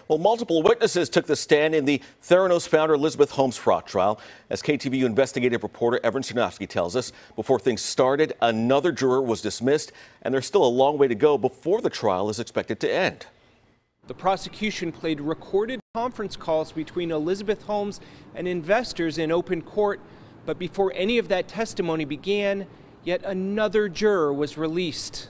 Well, multiple witnesses took the stand in the Theranos founder Elizabeth Holmes fraud trial. As KTVU investigative reporter Evan-Sernoffsky tells us, before things started, another juror was dismissed, and there's still a long way to go before the trial is expected to end. The prosecution played recorded conference calls between Elizabeth Holmes and investors in open court, but before any of that testimony began, yet another juror was released.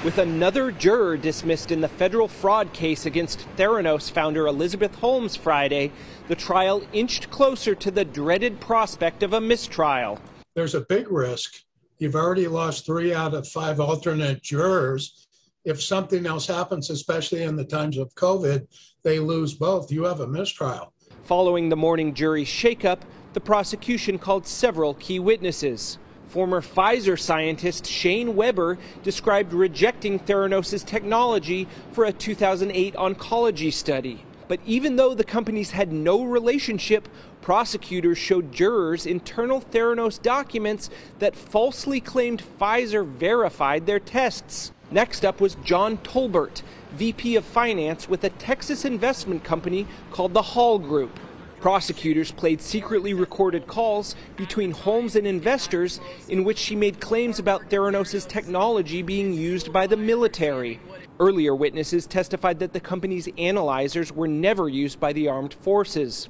With another juror dismissed in the federal fraud case against Theranos founder Elizabeth Holmes Friday, the trial inched closer to the dreaded prospect of a mistrial. There's a big risk. You've already lost 3 out of 5 alternate jurors. If something else happens, especially in the times of COVID, they lose both. You have a mistrial. Following the morning jury shakeup, the prosecution called several key witnesses. Former Pfizer scientist Shane Weber described rejecting Theranos' technology for a 2008 oncology study. But even though the companies had no relationship, prosecutors showed jurors internal Theranos documents that falsely claimed Pfizer verified their tests. Next up was John Tolbert, VP of Finance with a Texas investment company called the Hall Group. Prosecutors played secretly recorded calls between Holmes and investors in which she made claims about Theranos' technology being used by the military. Earlier witnesses testified that the company's analyzers were never used by the armed forces.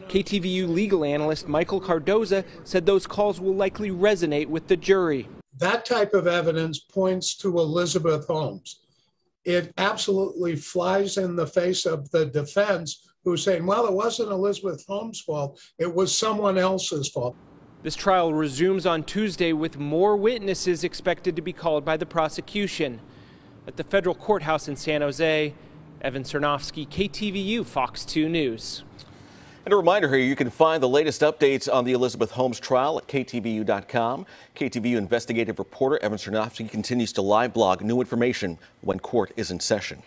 KTVU legal analyst Michael Cardoza said those calls will likely resonate with the jury. That type of evidence points to Elizabeth Holmes. It absolutely flies in the face of the defense, who's saying, well, it wasn't Elizabeth Holmes' fault, it was someone else's fault. This trial resumes on Tuesday with more witnesses expected to be called by the prosecution. At the federal courthouse in San Jose, Evan-Sernoffsky, KTVU, Fox 2 News. And a reminder here, you can find the latest updates on the Elizabeth Holmes trial at KTVU.com. KTVU investigative reporter Evan-Sernoffsky continues to live blog new information when court is in session.